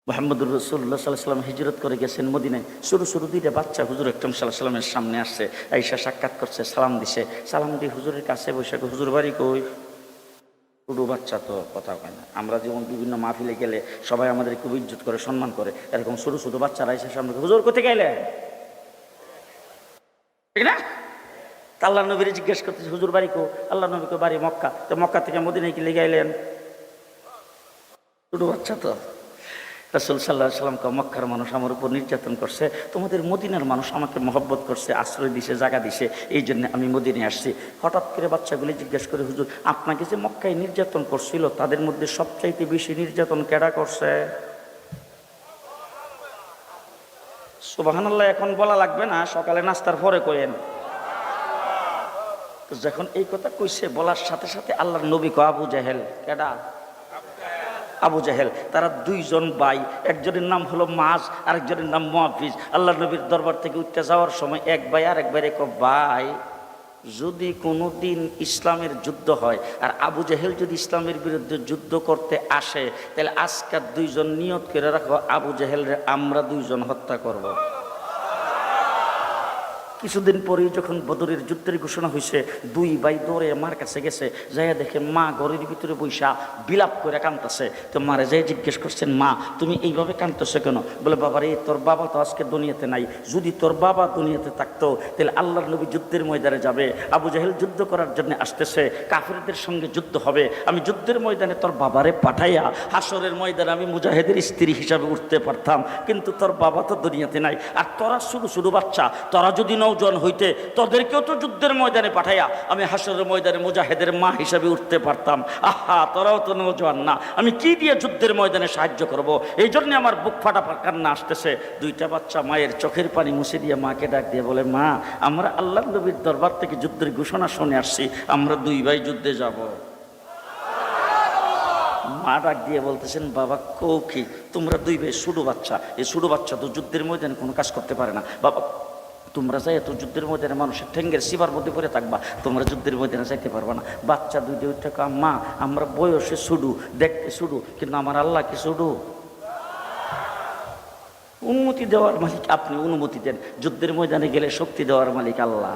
মুহাম্মদুর রাসূলুল্লাহ সাল্লাল্লাহু আলাইহি ওয়াসাল্লাম হিজরত করে গেছেন মদিনায়। সরু সরু দুইটা বাচ্চা হুজুর আকরাম সাল্লাল্লাহু আলাইহি ওয়াসাল্লামের সামনে আসছে, আয়েশা সাক্ষাৎ করছে, সালাম দিছে। সালাম দিয়ে হুজুরের কাছে বসে হুজুর বাড়ি কই? ছোটো বাচ্চা তো কথা কয় না। আমরা যেমন বিভিন্ন মাহফিলে গেলে সবাই আমাদের খুব ইজ্জত করে, সম্মান করে, এরকম ছোটো ছোটো বাচ্চারা এসে সামনে হুজুর কোথায় গেলে, ঠিক না? আল্লাহ নবীর জিজ্ঞেস করতেছে হুজুর বাড়ি কো? আল্লাহ নবীকে বাড়ি মক্কা। তো মক্কা থেকে মদিনায় কি লেগে গেলেন? ছোটো বাচ্চা তো। রাসূল সাল্লাল্লাহু আলাইহি ওয়াসাল্লাম মক্কার মানুষ আমার উপর নির্যাতন করছে, তোমাদের মদিনার মানুষ আমাকে মহব্বত করছে, আশ্রয় দিছে, জায়গা দিছে, এই জন্য আমি মদিনায় আসছি। হঠাৎ করে বাচ্চাগুলি জিজ্ঞেস করে হুজুর আপনাকে যে মক্কায় নির্যাতন করছিল তাদের মধ্যে সবচাইতে বেশি নির্যাতন কেডা করছে? সুবহানাল্লাহ এখন বলা লাগবে না, সকালে নাস্তার পরে কইেন। তো যখন এই কথা কইছে বলার সাথে সাথে আল্লাহর নবী কয় আবু জাহেল। কেডা? আবু জাহেল। তারা দুইজন ভাই, একজনের নাম হলো মাজ, আরেকজনের নাম মুআফিজ। আল্লাহ নবীর দরবার থেকে উঠতে যাওয়ার সময় এক ভাই আরেক ভাইরে কয় ভাই যদি কোনো দিন ইসলামের যুদ্ধ হয় আর আবু জাহেল যদি ইসলামের বিরুদ্ধে যুদ্ধ করতে আসে তাহলে আজকাল দুইজন নিয়ত করে রাখো আবু জাহেলরে আমরা দুইজন হত্যা করব। কিছুদিন পরেই যখন বদরের যুদ্ধের ঘোষণা হয়েছে, দুই ভাই দৌড়ে মার কাছে গেছে, যাইয়া দেখে মা ঘরের ভিতরে বৈশা বিলাপ করে কাঁদতেছে। তো মারে যাই জিজ্ঞেস করছেন মা তুমি এইভাবে কাঁদতেছো কেন? বলে বাবা রে তোর বাবা তো আজকে দুনিয়াতে নাই, যদি তোর বাবা দুনিয়াতে থাকতো তাহলে আল্লাহর নবী যুদ্ধের ময়দানে যাবে, আবু জাহেল যুদ্ধ করার জন্য আসতেছে, কাফিরদের সঙ্গে যুদ্ধ হবে, আমি যুদ্ধের ময়দানে তোর বাবারে পাঠাইয়া হাসরের ময়দানে আমি মুজাহিদের স্ত্রী হিসাবে উঠতে পারতাম, কিন্তু তোর বাবা তো দুনিয়াতে নাই। আর তোরা শুধু শুধু বাচ্চা, তোরা যদি নওজোয়ান হইতে তোদেরকেও তো যুদ্ধের ময়দানে পাঠাইয়া আমি হাসরের ময়দানে মুজাহিদের মা হিসাবে উঠতে পারতাম। আহা তোরাও তো নওজোয়ান না, আমি কি দিয়ে যুদ্ধের ময়দানে সাহায্য করব? এই জন্য আমার বুক ফাটা কান্না আসতেছে। দুইটা বাচ্চা মায়ের চোখের পানি মুছে দিয়ে মাকে ডাক দিয়ে বলে মা আমরা আল্লাহর নবীর দরবার থেকে যুদ্ধের ঘোষণা শুনে আসছি, আমরা দুই ভাই যুদ্ধে যাব। মা ডাক দিয়ে বলতেছেন বাবা কও কি তোমরা দুই ভাই ছোটো বাচ্চা, এই ছোটো বাচ্চা তো যুদ্ধের ময়দানে কোনো কাজ করতে পারে না, বাবা তোমরা যাই এত যুদ্ধের ময়দানে মানুষের ঠেঙ্গের সিবার মধ্যে পড়ে থাকবা, তোমরা যুদ্ধের ময়দানে যাইতে পারবা না। বাচ্চা দুইটা ওইটা মা আমরা বয়সে ছুডু, দেখতে ছুডু, কিন্তু আমার আল্লাহ কি ছুডু? অনুমতি দেওয়ার মালিক আপনি, অনুমতি দেন, যুদ্ধের ময়দানে গেলে শক্তি দেওয়ার মালিক আল্লাহ।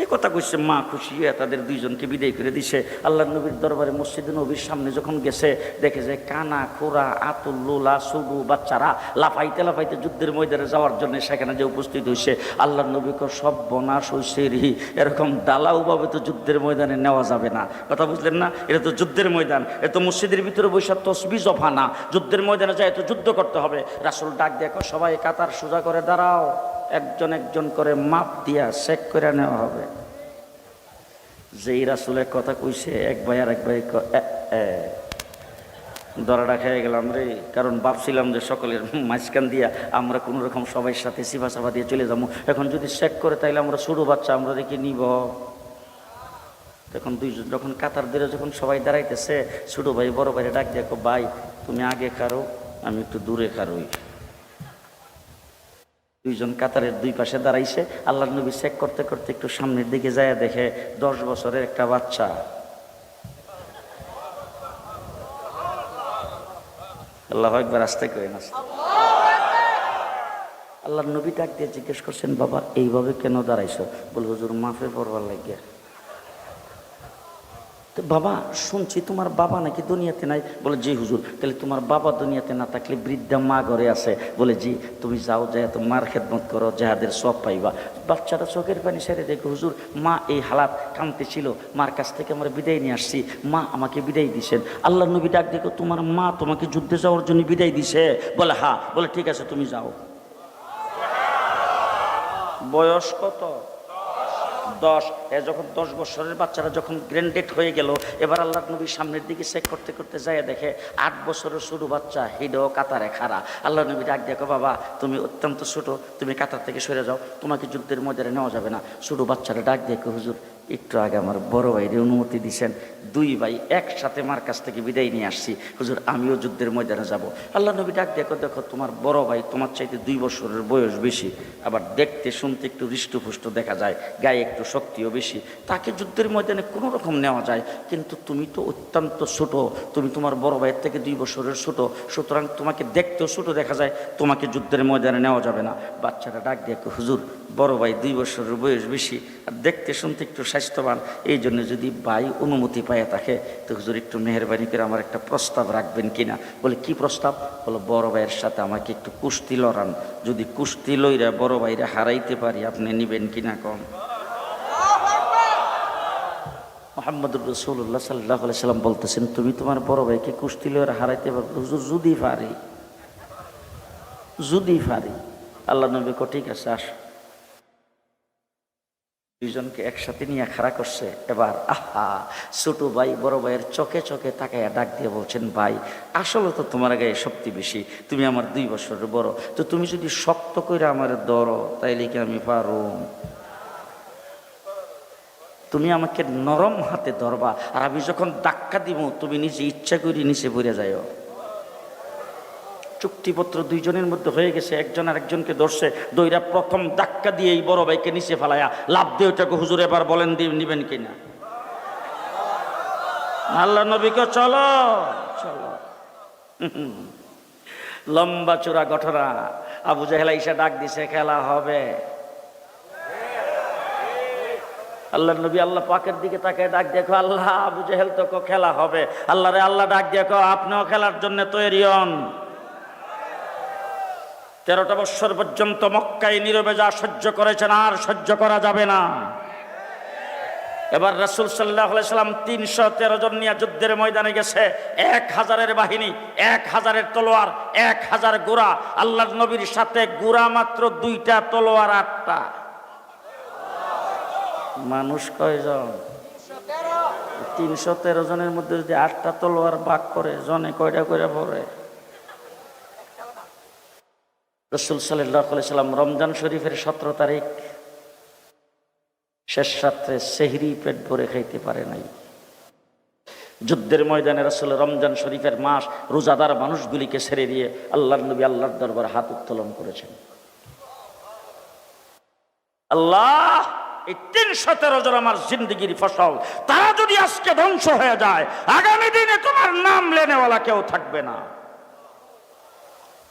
এই কথা কইছে মা খুশি হয়ে তাদের দুইজনকে বিদায় করে দিছে। আল্লাহ নবীর দরবারে মসজিদে নবীর সামনে যখন গেছে দেখে যে কানা খোরা আতুল লোলা সুডু বাচ্চারা লাফাইতে লাফাইতে যুদ্ধের ময়দানে যাওয়ার জন্য সেখানে যে উপস্থিত হয়েছে। আল্লাহ নবীকে সব বনাশ হয়েছে রি, এরকম দালাউভাবে তো যুদ্ধের ময়দানে নেওয়া যাবে না, কথা বুঝলেন না? এটা তো যুদ্ধের ময়দান, এ তো মসজিদের ভিতরে বৈশাখ তসবি জফা না, যুদ্ধের ময়দানে যায় তো যুদ্ধ করতে হবে। রাসূল ডাক দেখো সবাই কাতার সোজা করে দাঁড়াও, একজন একজন করে মাপ দিয়া চেক করে নেওয়া হবে। যেই রাসূলের কথা কইছে এক ভাই আর এক ভাই দরাটা খেয়ে গেলাম রে, কারণ ভাবছিলাম যে সকলের মাঝখান দিয়া আমরা কোনো রকম সবাই সাথে সিফা সাফা দিয়ে চলে যাবো, এখন যদি চেক করে তাইলে আমরা ছোটো বাচ্চা আমরা রেখে নিব। তখন দুইজন যখন কাতার ধরে যখন সবাই দাঁড়াইতেছে, ছোটো ভাই বড় ভাইরে ডাক দেখো ভাই তুমি আগে খারো আমি একটু দূরে খারোই। দুইজন কাতারের দুই পাশে দাঁড়াইছে। আল্লাহ নবী চেক করতে করতে একটু সামনের দিকে যায় দেখে 10 বছরের একটা বাচ্চা। আল্লাহ একবার আসতে করে না। আল্লাহ নবী ডাক দিয়ে জিজ্ঞেস করছেন বাবা এইভাবে কেন দাঁড়াইছো? বল হুজুর মাফে পড়বার লাগিয়া। তো বাবা শুনছি তোমার বাবা নাকি দুনিয়াতে নাই? বলে জি হুজুর। তাহলে তোমার বাবা দুনিয়াতে না থাকলে বৃদ্ধা মা ঘরে আছে? বলে জি। তুমি যাও যায় তো মার খেদমত করো, যাহাদের সব পাইবা। বাচ্চাটা চোখের পানি সেরে দেখো হুজুর মা এই হালাত কাঁদতে ছিল, মার কাছ থেকে আমরা বিদায় নিয়ে আসছি, মা আমাকে বিদায় দিছেন। আল্লাহ নবী ডাক দেখো তোমার মা তোমাকে যুদ্ধে যাওয়ার জন্য বিদায় দিছে? বলে হ্যাঁ। বলে ঠিক আছে তুমি যাও। বয়স কত? 10। যখন 10 বছরের বাচ্চারা যখন গ্র্যান্ডেড হয়ে গেল, এবার আল্লাহ নবীর সামনের দিকে চেক করতে করতে যায় দেখে 8 বছরের ছোটো বাচ্চা হিডো কাতারে খাড়া। আল্লাহ নবী ডাক দেখো বাবা তুমি অত্যন্ত ছোটো, তুমি কাতার থেকে সরে যাও, তোমাকে যুদ্ধের ময়দানে নেওয়া যাবে না। ছোটো বাচ্চারা ডাক দেখো হুজুর একটু আগে আমার বড় ভাইয়ের অনুমতি দিয়েছেন, দুই ভাই একসাথে মার কাছ থেকে বিদায় নিয়ে আসছি, হুজুর আমিও যুদ্ধের ময়দানে যাব। আল্লাহ নবী ডাক দেখো, দেখো তোমার বড় ভাই তোমার চাইতে 2 বছরের বয়স বেশি, আবার দেখতে শুনতে একটু হৃষ্টপুষ্ট দেখা যায়, গায়ে একটু শক্তিও বেশি, তাকে যুদ্ধের ময়দানে কোনো রকম নেওয়া যায়, কিন্তু তুমি তো অত্যন্ত ছোট, তুমি তোমার বড় ভাইয়ের থেকে 2 বছরের ছোট, সুতরাং তোমাকে দেখতেও ছোট দেখা যায়, তোমাকে যুদ্ধের ময়দানে নেওয়া যাবে না। বাচ্চারা ডাক দেখো, হুজুর বড় ভাই 2 বছরের বয়স বেশি আর দেখতে শুনতে একটু স্বাস্থ্যবান, এই জন্য যদি ভাই অনুমতি পায় থাকে তো হুজুর একটু মেহরবানি করে আমার একটা প্রস্তাব রাখবেন কিনা। বলে কি প্রস্তাব? বলো বড় ভাইয়ের সাথে আমাকে একটু কুস্তি লড়ান, যদি কুস্তি লইরা বড় ভাইরা হারাইতে পারি আপনি নিবেন কিনা কম। মুহাম্মদুর রাসূলুল্লাহ সাল্লাল্লাহু আলাইহি সাল্লাম বলতেছেন, তুমি তোমার বড় ভাইকে কুস্তি লইরা হারাইতে পারবে? হুজুর যদি পারি, যদি পারি। আল্লাহ নবী কো ঠিক আছে আস। দুইজনকে একসাথে নিয়ে খাড়া করছে। এবার আহা, ছোট ভাই বড় ভাইয়ের চোখে চোখে তাকাইয়া ডাক দিয়ে বলছেন, ভাই আসলে তো তোমার গায়ে শক্তি বেশি, তুমি আমার 2 বছরের বড়, তো তুমি যদি শক্ত করে আমার ধরো তাইলে কি আমি পারো? তুমি আমাকে নরম হাতে ধরবা, আর আমি যখন ধাক্কা দিব তুমি নিজে ইচ্ছা করে নিচে পড়ে যাও। চুক্তিপত্র দুইজনের মধ্যে হয়ে গেছে, একজন আর একজনকে ধরছে, দইরা প্রথম ধাক্কা দিয়ে এই বড় ভাইকে নিচে ফেলায়া লাভ দিয়ে ওটাকে হুজুর এবার বলেন নিবেন কিনা। আল্লাহ নবীকে চলো চলো। লম্বা চূড়া ঘটনা। আবু জাহেল ঈশা ডাক দিছে, খেলা হবে। আল্লাহ নবী আল্লাহ পাকের দিকে তাকে ডাক দেখো, আল্লাহ আবু জাহেল তো খেলা হবে। আল্লাহ রে আল্লাহ ডাক দেখো, আপনিও খেলার জন্য তৈরি হন। 13টা বছর পর্যন্ত মক্কায় নীরবে যা সহ্য করেছেন আর সহ্য করা যাবে না। এবার রাসূল সাল্লাল্লাহু আলাইহি সাল্লাম 313 জন নিয়ে যুদ্ধের ময়দানে গেছে। 1000-এর বাহিনী, 1000-এর তলোয়ার, 1000 ঘোড়া। আল্লাহর নবীর সাথে ঘোড়া মাত্র 2টা, তলোয়ার 8টা। মানুষ কয়জন? 313 জনের মধ্যে যদি 8টা তলোয়ার ভাগ করে জনে কয়টা করে পড়ে? রাসূল সাল্লাল্লাহু আলাইহি সাল্লাম রমজান শরীফের 17 তারিখ শেষ রাত্রে সেহরি পেট ভরে খাইতে পারে নাই। যুদ্ধের ময়দানে রাসূল রমজান শরীফের মাস রোজাদার মানুষগুলিকে ছেড়ে দিয়ে আল্লাহর নবী আল্লাহর দরবারে হাত উত্তোলন করেছেন। আল্লাহ, এই 313 জন আমার জিন্দেগির ফসল, তারা যদি আজকে ধ্বংস হয়ে যায়, আগামী দিনে তোমার নাম লেনেওয়ালা কেউ থাকবে না।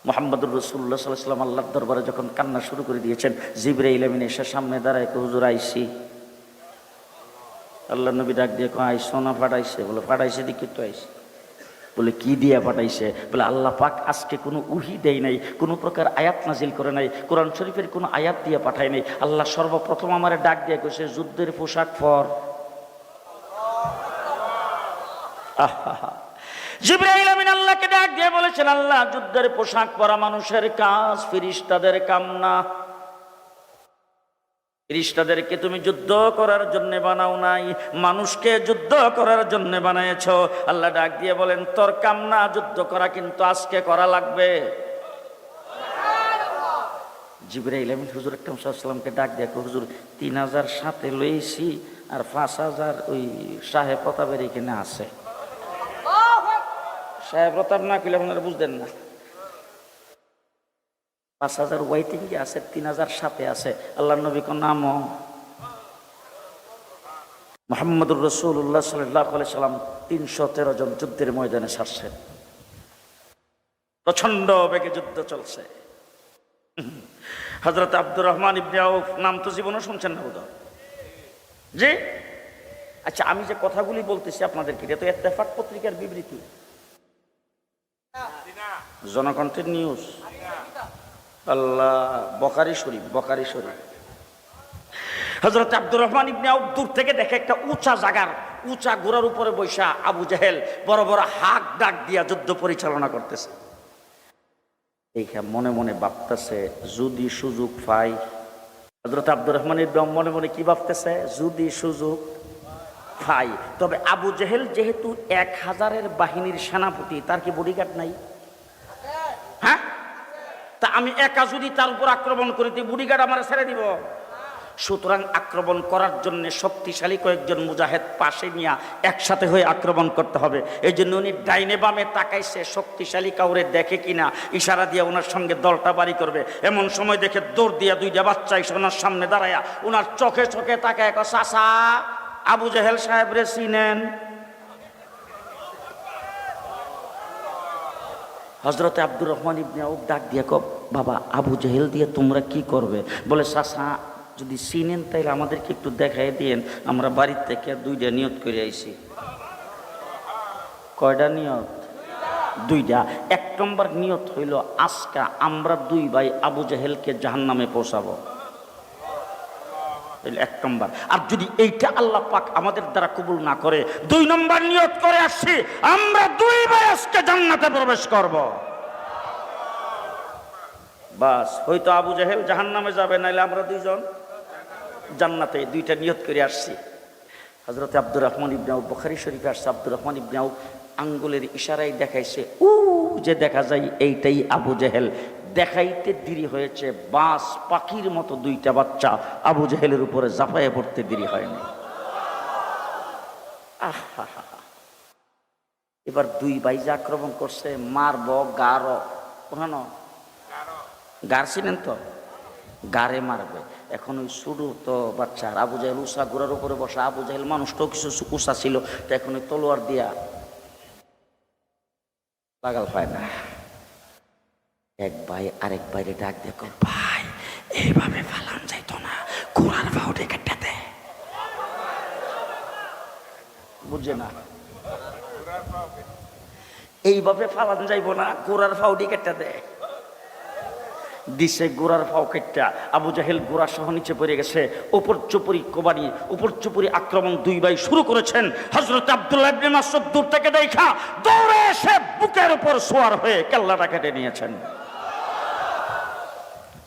মুহাম্মদুর রাসূলুল্লাহ সাল্লাল্লাহু আলাইহি ওয়াসাল্লাম আল্লাহর দরবারে যখন কান্না শুরু করে দিয়েছেন, জিবরাইল আমিন এসে সামনে দাঁড়ায়, হুজুর আইছি। আল্লাহ নবী ডাক দিয়ে কয়, আইসো না পাঠাইছে? বলে পাঠাইছে, দিকে তো আইসি। বলে কি দিয়া পাঠাইছে? বলে আল্লাহ পাক আজকে কোনো উহি দেয় নাই, কোনো প্রকার আয়াত নাজিল করে নাই, কোরআন শরীফের কোনো আয়াত দিয়ে পাঠায় নাই। আল্লাহ সর্বপ্রথম আমারে ডাক দিয়ে কইছে, যুদ্ধের পোশাক পর। আহা, জিবরাইল আমিন আল্লাহকে ডাক দিয়ে বলেছেন, আল্লাহ যুদ্ধের পোশাক পরা মানুষের কাজ, ফেরেশতাদের কাম না। ফেরেশতাদেরকে তুমি যুদ্ধ করার জন্য বানাও নাই, মানুষকে যুদ্ধ করার জন্য বানাইছো। আল্লাহ ডাক দিয়ে বলেন, তোর কাম না যুদ্ধ করা, কিন্তু আজকে করা লাগবে। জিবরাইল আমিন হুজুর আকরাম সাল্লাল্লাহু আলাইহি ওয়াসাল্লামকে ডাক দিয়ে, হুজুর 3000 সাথে লইছি আর 5000 ওই সাহেব প্রতাপের এখানে আছে। সাহেব প্রতাপ না কইলে আপনারা বুঝতেন না। 5000 ওয়াইটিং এ আছে, 3000 সাথে আছে। আল্লাহর নবী কোন নাম? মুহাম্মদুর রাসূলুল্লাহ সাল্লাল্লাহু আলাইহি সাল্লাম 313 জন যুদ্ধের ময়দানে ছাড়ছেন। প্রচন্ড বেগে যুদ্ধ চলছে। হযরত আব্দুর রহমান ইবনে আউফ নাম তো জীবনে শুনছেন না বোধহয়? জি। আচ্ছা, আমি যে কথাগুলি বলতেছি আপনাদেরকে, এটা তো ইত্তেফাক পত্রিকার বিবৃতি, জনকণ্ঠের নিউজ। আল্লাহ, বুখারী শরীফ, বুখারী শরীফ। হযরত আব্দুর রহমান ইবনে আউফ দূর থেকে দেখে একটা উঁচা জায়গার উঁচা ঘোড়ার উপরে বৈশা আবু জাহেল বড় বড় হাক ডাক দিয়া যুদ্ধ পরিচালনা করতেছে। এইখানে মনে মনে ভাবতেছে, যদি সুযোগ পাই। হযরত আব্দুর রহমান ইবনে আউফ মনে মনে কি ভাবতেছে? যদি সুযোগ পাই। তবে আবু জাহেল যেহেতু 1000-এর বাহিনীর সেনাপতি, তার কি বডিগার্ড নাই? হ্যাঁ, তা আমি একা যদি তার উপর আক্রমণ করি, বডিগার্ড আমার ছেড়ে দিব? সুতরাং আক্রমণ করার জন্য শক্তিশালী কয়েকজন মুজাহিদ পাশে নিয়ে একসাথে হয়ে আক্রমণ করতে হবে। এই জন্য উনি ডাইনে বামে তাকাইছে শক্তিশালী কাউরে দেখে কিনা, ইশারা দিয়ে ওনার সঙ্গে দলটা বাড়ি করবে। এমন সময় দেখে দৌড় দিয়া দুইটা বাচ্চা এসে ওনার সামনে দাঁড়ায়া ওনার চোখে চোখে তাকায়, চাচা আবু জেহেল সাহেব রে চিনেন? হযরতে আব্দুর রহমান ইবনে আউফ ডাক দিয়ে কব, বাবা আবু জেহেল দিয়ে তোমরা কি করবে? বলে চাচা যদি চিনেন তাইলে আমাদেরকে একটু দেখাই দিয়েন, আমরা বাড়ির থেকে দুইটা নিয়ত করে আইছি। কয়টা নিয়ত? দুইটা। এক নম্বর নিয়ত হইল আজকা আমরা দুই ভাই আবু জেহেলকে জাহান্নামে পৌঁছাবো, এক নম্বর। আর যদি এইটা আল্লাহ পাক আমাদের দ্বারা কবুল না করে, দুই নম্বর নিয়ত করে আসছি আমরা দুই ভাই আজকে জান্নাতে প্রবেশ করব। বাস, হয়তো আবু জেহেল জাহান্নামে যাবে, নাইলে আমরা দুইজন জান্নাতে। দুইটা নিয়ত করে আসছি। হযরত আব্দুর রহমান ইবনে আউফ, বুখারী শরীফে আসছে, আব্দুর রহমান ইবনে আউফ আঙ্গুলের ইশারায় দেখাইছে, ও যে দেখা যায় এইটাই আবু জেহেল। দেখাইতে দেরি হয়েছে, বাস পাখির মতো দুইটা বাচ্চা আবু জেহেলের উপরে ঝাঁপায়ে পড়তে দেরি হয়নি। এবার দুই ভাই যে আক্রমণ করছে, মারব গার, ওখানে গার ছিলেন তো, গারে মারবে। এখন ওই শুরু তো বাচ্চার আবু জেহেল উষা গোড়ার উপরে বসা, আবু জেহেল মানুষটাও কিছু উষা ছিল, তো এখন ওই তলোয়ার দিয়া লাগাল পায় না। এক ভাই আরেক বাইরে ডাক দেখো, ভাই এইভাবে ফালান যাইতো না, ঘোড়ার ফাউডে কেটে দে। বুঝছে না? এইভাবে ফালান যাইব না, ঘোড়ার ফাউডি কেটে দে। দিছে গোড়ার ফাও কেটটা, আবু জাহেল গোড়া সহ নিচে পড়ে গেছে। উপর চুপুরি কোবানি, উপর চুপুরি আক্রমণ দুই ভাই শুরু করেছেন। হযরত আব্দুল্লাহ ইবনে মাসউদ দূর থেকে দেখা দৌড়ে এসে বুকের উপর সোয়ার হয়ে কেল্লাটা কেটে নিয়েছেন।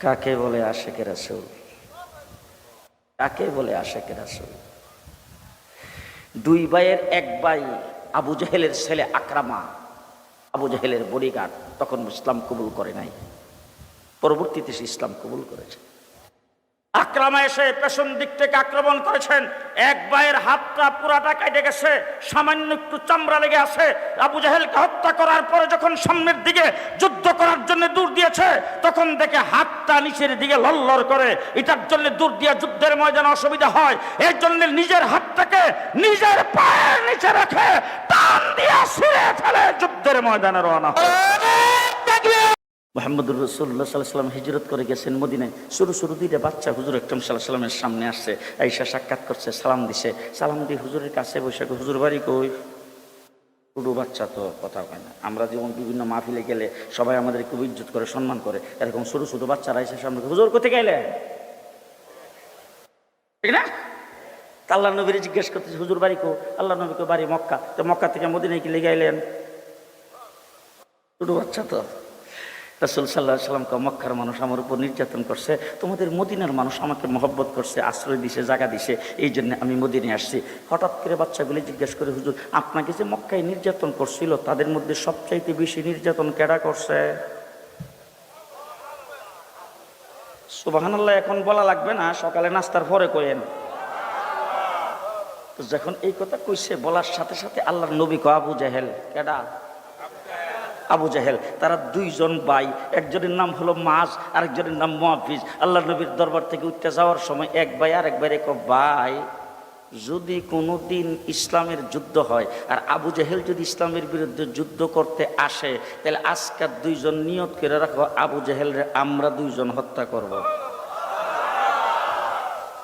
কাকে বলে আশিকে রাসূল? কাকে বলে আশিকে রাসূল? দুই ভাইয়ের এক ভাই আবু জাহেলের ছেলে আকরামা, আবু জাহেলের বডিগার্ড, তখন ইসলাম কবুল করে নাই, পরবর্তীতে সে ইসলাম কবুল করেছে। আকরামা এসে পেছন দিক থেকে আক্রমণ করেছেন। এক ভাইয়ের হাতটা পুরাটা কেটে গেছে, সামান্য একটু চামড়া লেগে আছে। আবু জাহেলকে হত্যা করার পরে যখন সামনের দিকে যুদ্ধ করার জন্য দূর দিয়েছে, তখন দেখে হাতটা নিচের দিকে লড়লড় করে। এটার জন্য দূর দিয়ে যুদ্ধের ময়দানে অসুবিধা হয়। এর জন্য নিজের হাতটাকে নিজের পায়ের নিচে রেখে টান দিয়ে ছিঁড়ে ফেলে যুদ্ধের ময়দানে রওনা হয়। মুহাম্মদুর রাসূলুল্লাহ সাল্লাল্লাহু আলাইহি ওয়াসাল্লাম হিজরত করে গেছেন মদিনায়। শুরু দুইটা বাচ্চা হুজুর আকরাম সাল্লাল্লাহু আলাইহি ওয়াসাল্লামের সামনে আসছে, আয়েশা সাক্ষাৎ করছে, সালাম দিছে। সালাম দিয়ে হুজুরের কাছে বসে, হুজুর বাড়ি কই? ছোটো বাচ্চা তো কথা কয় না। আমরা যেমন বিভিন্ন মাহফিলে গেলে সবাই আমাদের খুব ইজ্জত করে, সম্মান করে, এরকম ছোট বাচ্চারা এসে সামনে, হুজুর কোথায় গেলে? ঠিক না? আল্লাহ নবীর জিজ্ঞেস করতেছে, হুজুর বাড়ি কো? আল্লাহ নবীকে বাড়ি মক্কা। তো মক্কা থেকে মদিনায় কি লেগে আইলেন? ছোটো বাচ্চা তো। রাসূল সাল্লাল্লাহু আলাইহি ওয়াসাল্লাম, মক্কার মানুষ আমার উপর নির্যাতন করছে, তোমাদের মদিনার মানুষ আমাকে মহব্বত করছে, আশ্রয় দিছে, জায়গা দিছে, এই জন্য আমি মদিনায় আসছি। হঠাৎ করে বাচ্চাগুলি জিজ্ঞেস করে, হুজুর আপনাকে যে মক্কায় নির্যাতন করছিল, তাদের মধ্যে সবচাইতে বেশি নির্যাতন কেডা করছে? সুবহানাল্লাহ এখন বলা লাগবে না, সকালে নাস্তার পরে কইেন। তো যখন এই কথা কইছে, বলার সাথে সাথে আল্লাহর নবী কয়, আবু জাহেল। কেডা? আবু জাহেল। তারা দুইজন ভাই, একজনের নাম হলো মাজ, আরেকজনের নাম মুআফিজ। আল্লাহ নবীর দরবার থেকে উঠতে যাওয়ার সময় এক ভাই আরেক ভাইরে কয়, ভাই যদি কোনো দিন ইসলামের যুদ্ধ হয় আর আবু জাহেল যদি ইসলামের বিরুদ্ধে যুদ্ধ করতে আসে, তাহলে আজকাল দুইজন নিয়ত করে রাখো, আবু জাহেলরে আমরা দুইজন হত্যা করব।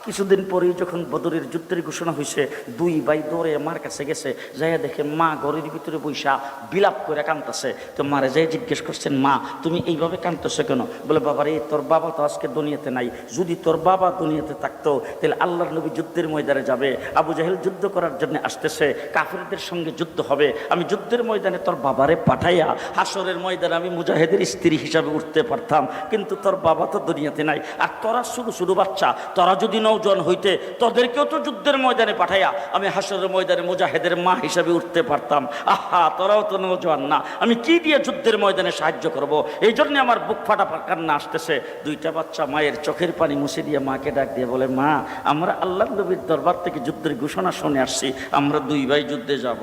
কিছুদিন পরেই যখন বদরের যুদ্ধের ঘোষণা হয়েছে, দুই ভাই দৌড়ে মার কাছে গেছে, যাইয়া দেখে মা ঘরের ভিতরে বৈশা বিলাপ করে কাঁদতেছে। তো মারে যাই জিজ্ঞেস করছেন, মা তুমি এইভাবে কাঁদতেছো কেন? বলে, বাবা রে, তোর বাবা তো আজকে দুনিয়াতে নাই, যদি তোর বাবা দুনিয়াতে থাকতো তাহলে আল্লাহর নবী যুদ্ধের ময়দানে যাবে, আবু জাহেল যুদ্ধ করার জন্য আসতেছে, কাফিরদের সঙ্গে যুদ্ধ হবে, আমি যুদ্ধের ময়দানে তোর বাবারে পাঠাইয়া হাসরের ময়দানে আমি মুজাহিদের স্ত্রী হিসাবে উঠতে পারতাম, কিন্তু তোর বাবা তো দুনিয়াতে নাই। আর তোরা শুধু বাচ্চা, তোরা যদি নওজোয়ান হইতে তোদেরকেও তো যুদ্ধের ময়দানে পাঠাইয়া আমি হাসরের ময়দানে মুজাহিদের মা হিসাবে উঠতে পারতাম। আহা, তোরাও তো নওজোয়ান না, আমি কি দিয়ে যুদ্ধের ময়দানে সাহায্য করব? এই জন্য আমার বুক ফাটা কান্না আসতেছে। দুইটা বাচ্চা মায়ের চোখের পানি মুছে দিয়ে মাকে ডাক দিয়ে বলে, মা, আমরা আল্লাহ নবীর দরবার থেকে যুদ্ধের ঘোষণা শুনে আসছি, আমরা দুই ভাই যুদ্ধে যাব।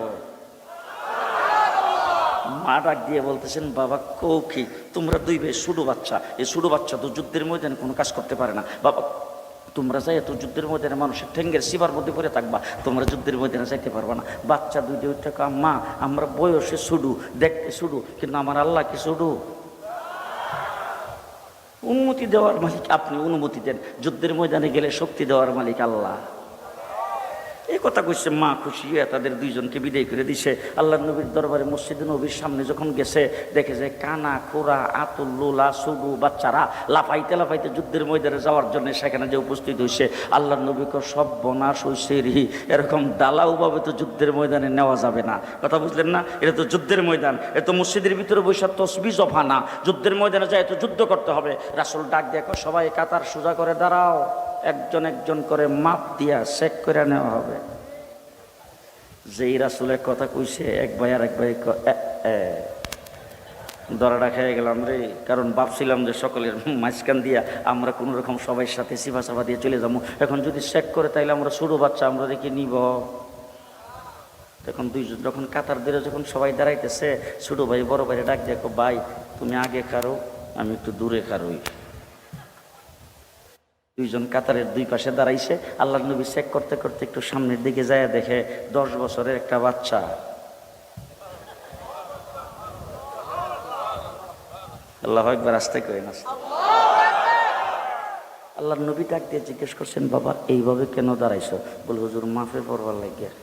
মা ডাক দিয়ে বলতেছেন, বাবা কৌ কি, তোমরা দুই ভাই ছোটো বাচ্চা, এই ছোটো বাচ্চা তো যুদ্ধের ময়দানে কোনো কাজ করতে পারে না। বাবা, তোমরা যাই তো যুদ্ধের ময়দানে মানুষের ঠেঙ্গের শিবার মধ্যে পড়ে থাকবা, তোমরা যুদ্ধের ময়দানে যাইতে পারবা না। বাচ্চা দুইটা ওইটা মা, আমরা বয়সে ছুডু, দেখতে ছুডু, কিন্তু আমার আল্লাহ কি ছুডু? অনুমতি দেওয়ার মালিক আপনি, অনুমতি দেন। যুদ্ধের ময়দানে গেলে শক্তি দেওয়ার মালিক আল্লাহ। এই কথা কইছে মা, খুশি হয়ে তাদের দুইজনকে বিদায় করে দিছে। আল্লাহ নবীর দরবারে মসজিদে নবীর সামনে যখন গেছে, দেখে যে কানা খোরা আতুল লোলা সুডু বাচ্চারা লাফাইতে লাফাইতে যুদ্ধের ময়দানে যাওয়ার জন্য সেখানে যে উপস্থিত হয়েছে। আল্লাহ নবীকে সব বনাশ হয়েছে রি, এরকম দালাউভাবে তো যুদ্ধের ময়দানে নেওয়া যাবে না। কথা বুঝলেন না? এটা তো যুদ্ধের ময়দান, এ তো মসজিদের ভিতরে বৈশা তসবি জফা না, যুদ্ধের ময়দানে যায় তো যুদ্ধ করতে হবে। রাসূল ডাক দেখো, সবাই কাতার সোজা করে দাঁড়াও, একজন একজন করে মাপ দিয়া চেক করে নেওয়া হবে। যেই রাসূলের কথা কইছে, এক ভাই আর এক ভাই দরাটা খেয়ে গেলাম রে। কারণ ভাবছিলাম যে সকলের মাঝখান দিয়া আমরা কোনো রকম সবাই সাথে সিফা সাফা দিয়ে চলে যাবো। এখন যদি চেক করে তাইলে আমরা ছোটো বাচ্চা আমরা রেখে নিব। তখন দুইজন যখন কাতার দিয়ে যখন সবাই দাঁড়াইতেছে, ছোটো ভাই বড় ভাইরে ডাক দেখো, ভাই তুমি আগে খারো, আমি একটু দূরে খারোই। দুইজন কাতারের দুই পাশে দাঁড়াইছে। আল্লাহ নবী চেক করতে করতে একটু সামনের দিকে যায়, দেখে 10 বছরের একটা বাচ্চা। আল্লাহ একবার আসতে করেন। আল্লাহ নবী ডাক দিয়ে জিজ্ঞেস করছেন, বাবা এইভাবে কেন দাঁড়াইছো? বলে, হুজুর মাফে পড়বার লাগিয়া।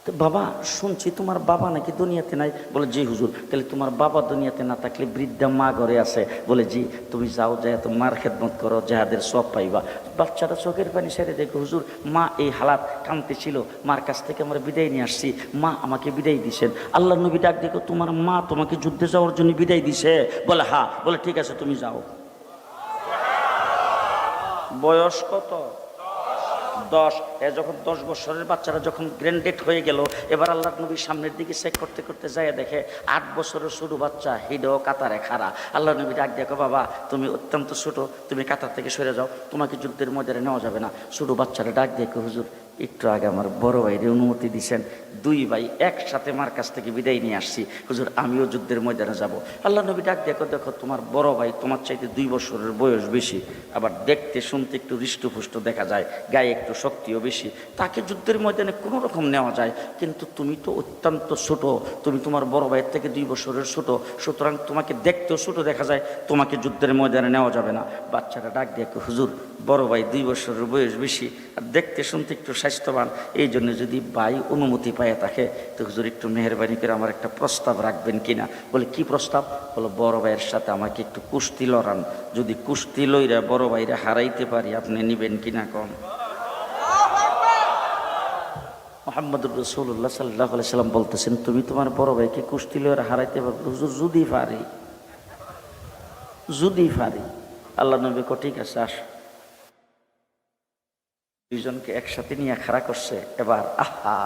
তো বাবা শুনছি তোমার বাবা নাকি দুনিয়াতে নাই? বলে, জি হুজুর। তাহলে তোমার বাবা দুনিয়াতে না থাকলে বৃদ্ধা মা ঘরে আছে? বলে, জি। তুমি যাও, যায় তো মার খেদমত করো, যাহাদের সব পাইবা। বাচ্চাটা চোখের পানি সেরে দেখো, হুজুর মা এই হালাত কাঁদতে ছিল, মার কাছ থেকে আমরা বিদায় নিয়ে আসছি, মা আমাকে বিদায় দিছেন। আল্লাহ নবী ডাক দেখো, তোমার মা তোমাকে যুদ্ধে যাওয়ার জন্য বিদায় দিছে? বলে, হ্যাঁ। বলে, ঠিক আছে তুমি যাও। বয়স কত? 10। যখন 10 বছরের বাচ্চারা যখন গ্র্যান্ডেড হয়ে গেল, এবার আল্লাহ নবীর সামনের দিকে চেক করতে করতে যায়, দেখে 8 বছরের ছোট বাচ্চা হিডো কাতারে খাড়া। আল্লাহ নবী ডাক দেখো, বাবা তুমি অত্যন্ত ছোট, তুমি কাতার থেকে সরে যাও, তোমাকে যুদ্ধের ময়দানে নেওয়া যাবে না। ছোট বাচ্চারা ডাক দেখো, হুজুর একটু আগে আমার বড় ভাইয়ের অনুমতি দিয়েছেন, দুই ভাই একসাথে মার কাছ থেকে বিদায় নিয়ে আসছি, হুজুর আমিও যুদ্ধের ময়দানে যাব। আল্লাহ নবী ডাক দেখো, দেখো তোমার বড় ভাই তোমার চাইতে 2 বছরের বয়স বেশি, আবার দেখতে শুনতে একটু হৃষ্টপুষ্ট দেখা যায়, গায়ে একটু শক্তিও বেশি, তাকে যুদ্ধের ময়দানে কোনো রকম নেওয়া যায়। কিন্তু তুমি তো অত্যন্ত ছোট, তুমি তোমার বড় ভাইয়ের থেকে 2 বছরের ছোট, সুতরাং তোমাকে দেখতেও ছোট দেখা যায়, তোমাকে যুদ্ধের ময়দানে নেওয়া যাবে না। বাচ্চারা ডাক দেখো, হুজুর বড় ভাই 2 বছরের বয়স বেশি আর দেখতে শুনতে একটু স্বাস্থ্যবান, এই জন্য যদি ভাই অনুমতি পায় থাকে তো হুজুর একটু মেহরবানি করে আমার একটা প্রস্তাব রাখবেন কিনা? বলে, কি প্রস্তাব? বলো, বড় ভাইয়ের সাথে আমাকে একটু কুস্তি লড়ান, যদি কুস্তি লইরা বড় ভাইরা হারাইতে পারি আপনি নিবেন কিনা কম? মুহাম্মদুর রাসূলুল্লাহ সাল্লাল্লাহু আলাইহি সাল্লাম বলতেছেন, তুমি তোমার বড় ভাইকে কুস্তি লইরা হারাইতে পারবে? হুজুর যদি পারি, যদি পারি। আল্লাহ নবী কো, ঠিক আছে আস। দুইজনকে একসাথে নিয়ে খাড়া করছে। এবার আহা,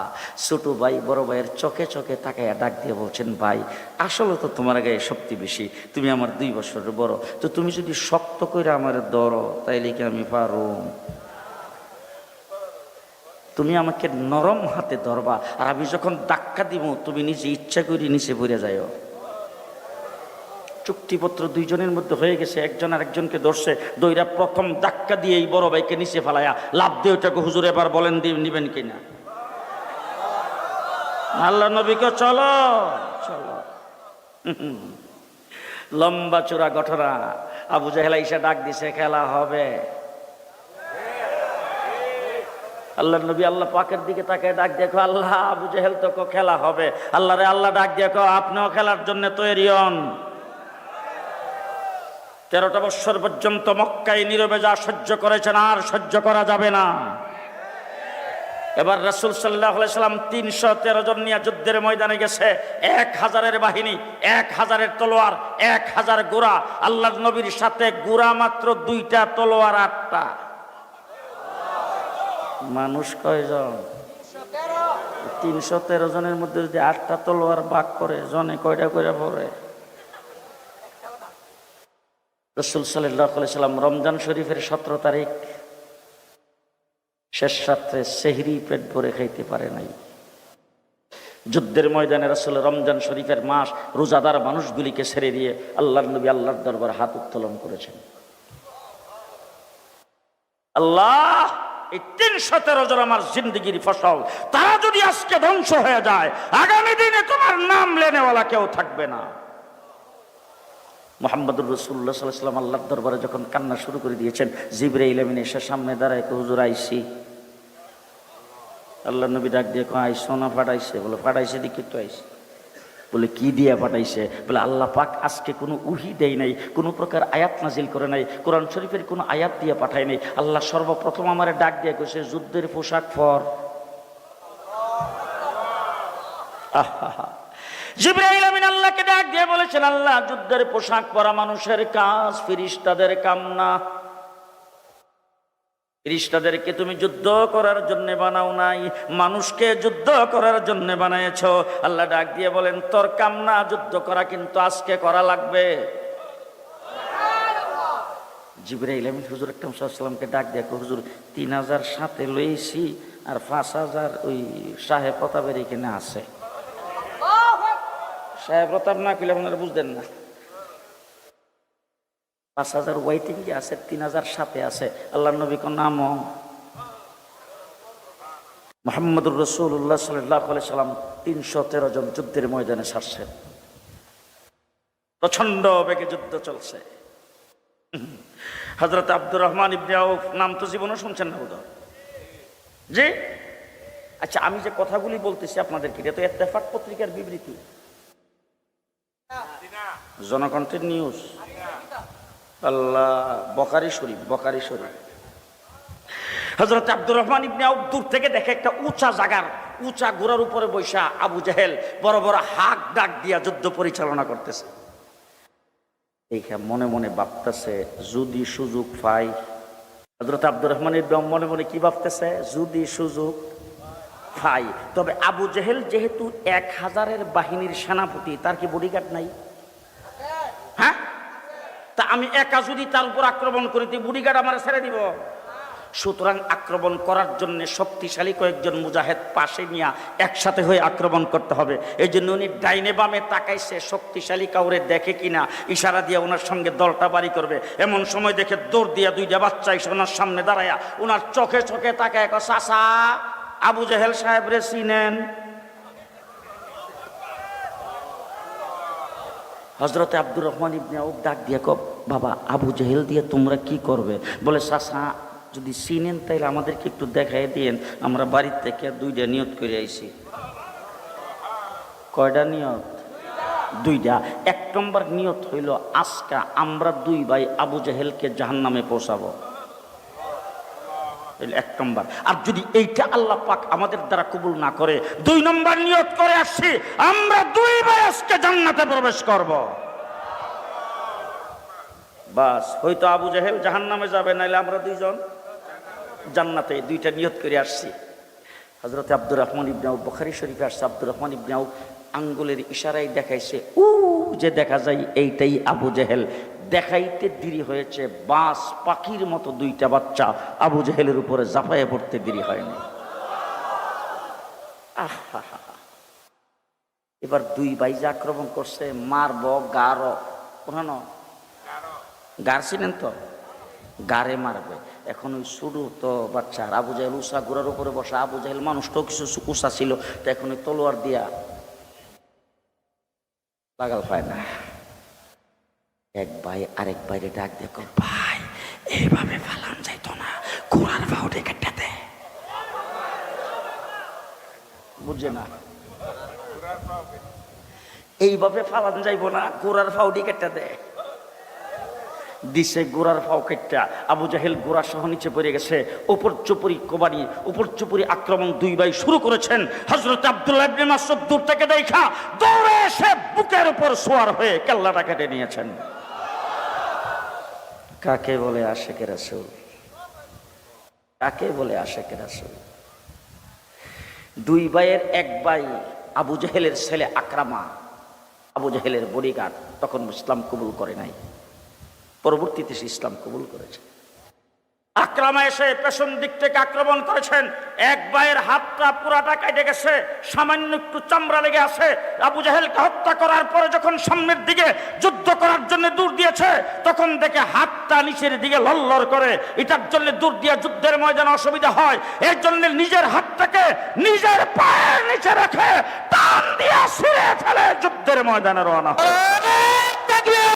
ছোট ভাই বড় ভাইয়ের চোখে চোখে তাকাইয়া ডাক দিয়ে বলছেন, ভাই আসলে তো তোমার গায়ে শক্তি বেশি, তুমি আমার 2 বছরের বড়, তো তুমি যদি শক্ত করে আমার ধরো তাইলে কি আমি পারো? তুমি আমাকে নরম হাতে ধরবা, আর আমি যখন ধাক্কা দিব তুমি নিজে ইচ্ছা করে নিচে পড়ে যাও। চুক্তিপত্র দুইজনের মধ্যে হয়ে গেছে, একজন আর একজনকে ধরছে, দইরা প্রথম ধাক্কা দিয়ে এই বড় ভাইকে নিচে ফেলায়া লাভ দিয়ে ওটাকে, হুজুর এবার বলেন নিবেন কিনা? আল্লাহ নবীকে চলো চলো। লম্বা চূড়া ঘটনা। আবু জাহেল আইসা ডাক দিছে, খেলা হবে। আল্লাহ নবী আল্লাহ পাকের দিকে তাকায় ডাক দেখো, আল্লাহ আবু জাহেল তো খেলা হবে। আল্লাহ রে আল্লাহ ডাক দেখো, আপনিও খেলার জন্য তৈরি হন। 13টা বছর পর্যন্ত মক্কায় নীরবে যা সহ্য করেছেন আর সহ্য করা যাবে না। এবার রাসূল সাল্লাল্লাহু আলাইহি সাল্লাম 313 জন নিয়ে যুদ্ধের ময়দানে গেছে। 1000-এর বাহিনী, 1000-এর তলোয়ার, 1000 ঘোড়া। আল্লাহর নবীর সাথে ঘোড়া মাত্র 2টা, তলোয়ার 8টা। মানুষ কয়জন? 313 জনের মধ্যে যদি 8টা তলোয়ার ভাগ করে, জনে কয়টা করে পড়ে? রাসূল সাল্লাল্লাহু আলাইহি সাল্লাম রমজান শরীফের 17 তারিখ শেষ রাত্রে সেহরি পেট ভরে খাইতে পারে নাই। যুদ্ধের ময়দানে রাসূল রমজান শরীফের মাস রোজাদার মানুষগুলিকে ছেড়ে দিয়ে আল্লাহর নবী আল্লাহর দরবারে হাত উত্তোলন করেছেন। আল্লাহ, এই 313 জন আমার জিন্দেগির ফসল, তারা যদি আজকে ধ্বংস হয়ে যায়, আগামী দিনে তোমার নাম লেনেওয়ালা কেউ থাকবে না। মুহাম্মদুর রাসূলুল্লাহ সাল্লাল্লাহু আলাইহি ওয়াসাল্লাম আল্লাহর দরবারে যখন কান্না শুরু করে দিয়েছেন, জিবরাইল আমিন এসে সামনে দাঁড়ায়, হুজুর আইছি। আল্লাহ নবী ডাক দিয়ে কয়, আইসো না পাঠাইছে? বলে পাঠাইছে, দেখি তো আইসি। বলে কি দিয়া পাঠাইছে? বলে আল্লাহ পাক আজকে কোনো উহি দেয় নাই, কোনো প্রকার আয়াত নাজিল করে নাই, কোরআন শরীফের কোনো আয়াত দিয়ে পাঠায় নাই। আল্লাহ সর্বপ্রথম আমারে ডাক দিয়ে কইছে, যুদ্ধের পোশাক পর। আহা, জিবরাইল আমিন আল্লাহকে ডাক দিয়ে বলেছেন, আল্লাহ, যুদ্ধের পোশাক পরা মানুষের কাজ, ফেরেশতাদের কাম না। ফেরেশতাদেরকে তুমি যুদ্ধ করার জন্য বানাও নাই, মানুষকে যুদ্ধ করার জন্য বানাইছ। আল্লাহ ডাক দিয়ে বলেন, তোর কাম না যুদ্ধ করা, কিন্তু আজকে করা লাগবে। জিবরাইল আমিন হুজুর আকরাম সাল্লাল্লাহু আলাইহি ওয়াসাল্লামকে ডাক দিয়ে, হুজুর 3000 সাথে লইছি, আর 5000 ওই সাহেব প্রতাপের এখানে আছে। সাহেব প্রতাপ না কইলে আপনারা বুঝতেন না। 5000 ওয়াইটিং এ আছে, 3000 সাথে আছে। আল্লাহর নবী কোন নাম? মুহাম্মদুর রাসূলুল্লাহ সাল্লাল্লাহু আলাইহি সাল্লাম 313 জন যুদ্ধের ময়দানে ছাড়ছেন। প্রচন্ড বেগে যুদ্ধ চলছে। হযরত আব্দুর রহমান ইবনে আউফ নাম তো জীবনে শুনছেন না বোধহয়? জি। আচ্ছা, আমি যে কথাগুলি বলতেছি আপনাদেরকে, এটা তো ইত্তেফাক পত্রিকার বিবৃতি, জনকণ্ঠের নিউজ। আল্লাহ, বুখারী শরীফ, বুখারী শরীফ। হযরত আব্দুর রহমান ইবনে আউফ দূর থেকে দেখে একটা উঁচা জায়গার উঁচা ঘোড়ার উপরে বৈশা আবু জেহেল বড় বড় হাক ডাক দিয়া যুদ্ধ পরিচালনা করতেছে। এইখানে মনে মনে ভাবতেছে, যদি সুযোগ পাই। হযরত আব্দুর রহমান ইবনে আউফ মনে মনে কি ভাবতেছে? যদি সুযোগ পাই। তবে আবু জেহেল যেহেতু 1000-এর বাহিনীর সেনাপতি, তার কি বডিগার্ড নাই? হ্যাঁ, তা আমি একা যদি তার উপর আক্রমণ করি, বডিগার্ড আমার ছেড়ে দিব? সুতরাং আক্রমণ করার জন্য শক্তিশালী কয়েকজন মুজাহিদ পাশে নিয়ে একসাথে হয়ে আক্রমণ করতে হবে। এই জন্য উনি ডাইনে বামে তাকাইছে, শক্তিশালী কাউরে দেখে কিনা, ইশারা দিয়ে ওনার সঙ্গে দলটা বাড়ি করবে। এমন সময় দেখে দৌড় দিয়া 2টা বাচ্চা এসে ওনার সামনে দাঁড়ায়া ওনার চোখে চোখে তাকায়, চাচা, আবু জেহেল সাহেব রে চিনেন? হযরত আব্দুর রহমান ইবনে আউফ ডাক দিয়ে কব, বাবা, আবু জেহেল দিয়ে তোমরা কি করবে? বলে, চাচা, যদি চিনেন তাইলে আমাদেরকে একটু দেখাই দিয়েন, আমরা বাড়ির থেকে 2টা নিয়ত করে আইছি। কয়টা নিয়ত? 2টা। 1 নম্বর নিয়ত হইল, আজকে আমরা 2 ভাই আবু জেহেলকে জাহান্নামে পৌঁছাবো। 1 নম্বর। আর যদি এইটা আল্লাহ পাক আমাদের দ্বারা কবুল না করে, 2 নম্বর নিয়ত করে আসছি, আমরা 2 ভাই আজকে জান্নাতে প্রবেশ করব। বাস, হয়তো আবু জেহেল জাহান্নামে যাবে, নাইলে আমরা 2 জন জান্নাতে। 2টা নিয়ত করে আসছি। হযরত আব্দুর রহমান ইবনে আউফ, বুখারী শরীফে আসছে, আব্দুর রহমান ইবনে আউফ আঙ্গুলের ইশারায় দেখাইছে, যে দেখা যায় এইটাই আবু জেহেল। দেখাইতে দেরি হয়েছে, বাস পাখির মতো 2টা বাচ্চা আবু জেহেলের উপরে ঝাঁপাইয়ে পড়তে দেরি হয়নি। এবার 2 ভাই যে আক্রমণ করছে, মারব গার, ওখানে গার ছিলেন তো, গারে মারবে। এখন ওই শুরু তো বাচ্চা, আবু জেহেল উষা ঘোড়ার উপরে বসা, আবু জেহেল মানুষটাও কিছু উষা ছিল, তো এখন ওই তলোয়ার দিয়া লাগাল পায় না। এক ভাই আরেক বাইরে ডাক দেখো, ভাই, এইভাবে ফালান যাইতো না, ঘোড়ার ফাউডে কেটে দে। বুঝে না, এইভাবে ফালান যাইব না, ঘোড়ার ফাউডি কেটে দে। দিছে গোড়ার ফাও কেটটা, আবু জাহেল গোড়া সহ নিচে পড়ে গেছে। উপর চুপুরি কোবানি, উপর চুপুরি আক্রমণ দুই ভাই শুরু করেছেন। হযরত আব্দুল্লাহ ইবনে মাসউদ দূর থেকে দেখা দৌড়ে এসে বুকের উপর সোয়ার হয়ে কেল্লাটা কেটে নিয়েছেন। কাকে বলে আশিকে রাসূল? কাকে বলে আশিকে রাসূল? দুই ভাইয়ের এক ভাই আবু জাহেলের ছেলে আকরামা, আবু জাহেলের বডিগার্ড, তখন ইসলাম কবুল করে নাই, পরবর্তীতে সে ইসলাম কবুল করেছে। আকরামা এসে পেছন দিক থেকে আক্রমণ করেছেন। এক ভাইয়ের হাতটা পুরাটা কেটে গেছে, সামান্য একটু চামড়া লেগে আছে। আবু জাহেলকে হত্যা করার পরে যখন সামনের দিকে যুদ্ধ করার জন্য দূর দিয়েছে, তখন দেখে হাতটা নিচের দিকে লড়লড় করে। এটার জন্য দূর দিয়ে যুদ্ধের ময়দানে অসুবিধা হয়, এর জন্য নিজের হাতটাকে নিজের পায়ের নিচে রেখে টান দিয়ে ছিঁড়ে ফেলে যুদ্ধের ময়দানে রওনা হয়।